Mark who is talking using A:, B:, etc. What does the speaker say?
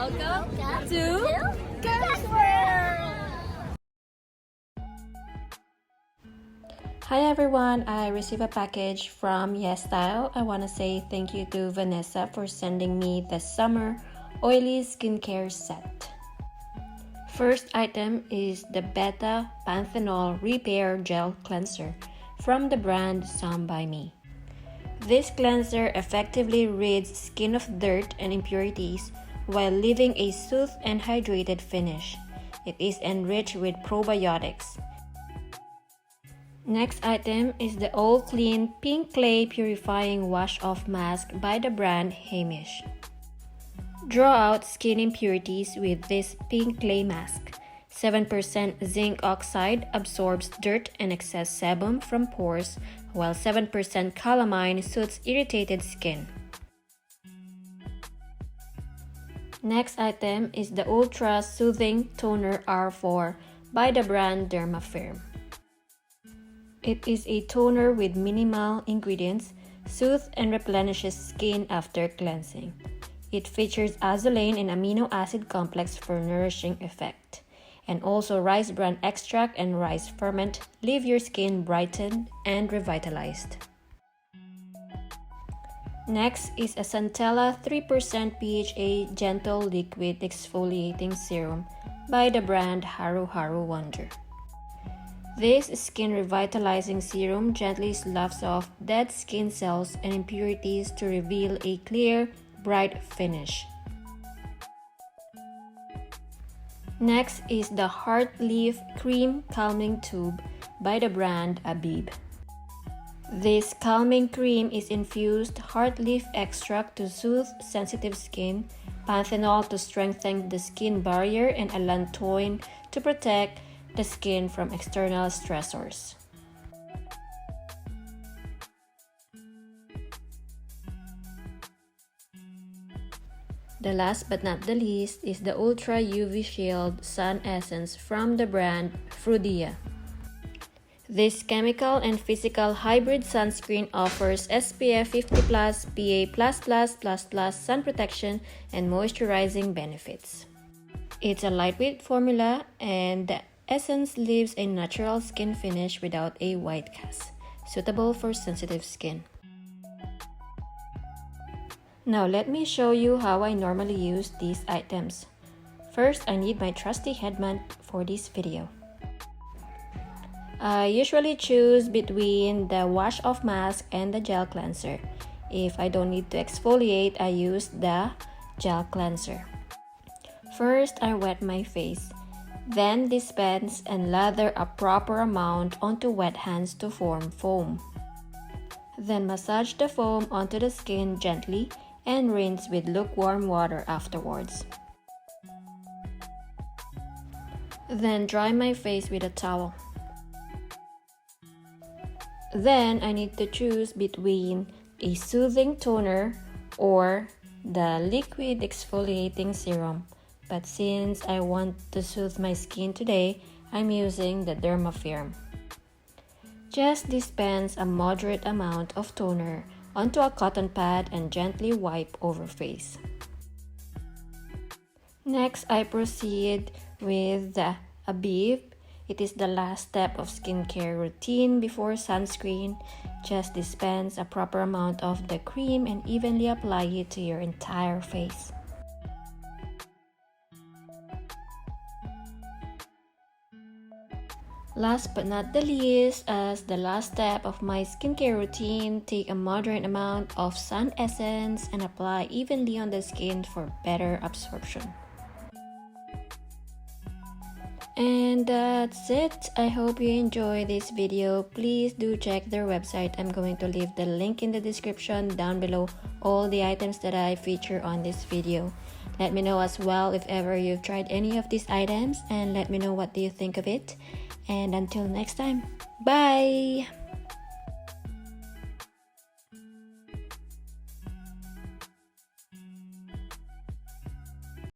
A: Welcome to Girls World!
B: Hi everyone, I received a package from Yes Style. I want to say thank you to Vanessa for sending me the summer oily skincare set. First item is the Beta Panthenol Repair Gel Cleanser from the brand Some by Me. This cleanser effectively rids skin of dirt and impurities while leaving a soothed and hydrated finish. It is enriched with probiotics. Next item is the All Clean Pink Clay Purifying Wash-Off Mask by the brand Hamish. Draw out skin impurities with this pink clay mask. 7% zinc oxide absorbs dirt and excess sebum from pores, while 7% calamine soothes irritated skin. Next item is the Ultra Soothing Toner R4 by the brand Dermafirm. It is a toner with minimal ingredients, soothes and replenishes skin after cleansing. It features azulane and amino acid complex for nourishing effect. And also rice bran extract and rice ferment leave your skin brightened and revitalized. Next is a Centella 3% PHA Gentle Liquid Exfoliating Serum by the brand Haru Haru Wonder. This skin revitalizing serum gently sloughs off dead skin cells and impurities to reveal a clear, bright finish. Next is the Heart Leaf Cream Calming Tube by the brand Abib. This calming cream is infused heart leaf extract to soothe sensitive skin, panthenol to strengthen the skin barrier, and allantoin to protect the skin from external stressors. The last but not the least is the Ultra UV Shield Sun Essence from the brand Frudia. This chemical and physical hybrid sunscreen offers SPF 50+, PA++++ sun protection and moisturizing benefits. It's a lightweight formula and the essence leaves a natural skin finish without a white cast, suitable for sensitive skin. Now let me show you how I normally use these items. First, I need my trusty headband for this video. I usually choose between the wash-off mask and the gel cleanser. If I don't need to exfoliate, I use the gel cleanser. First, I wet my face, then dispense and lather a proper amount onto wet hands to form foam. Then massage the foam onto the skin gently and rinse with lukewarm water afterwards. Then dry my face with a towel. Then I need to choose between a soothing toner or the liquid exfoliating serum. But since I want to soothe my skin today, I'm using the Dermafirm. Just dispense a moderate amount of toner onto a cotton pad and gently wipe over face. Next, I proceed with the Abib. It is the last step of skincare routine before sunscreen. Just dispense a proper amount of the cream and evenly apply it to your entire face. Last but not the least, as the last step of my skincare routine, take a moderate amount of sun essence and apply evenly on the skin for better absorption. And that's it. I hope you enjoy this video. Please do check their website. I'm going to leave the link in the description down below, all the items that I feature on this video. Let me know as well if ever you've tried any of these items, and let me know what do you think of it. And until next time, bye!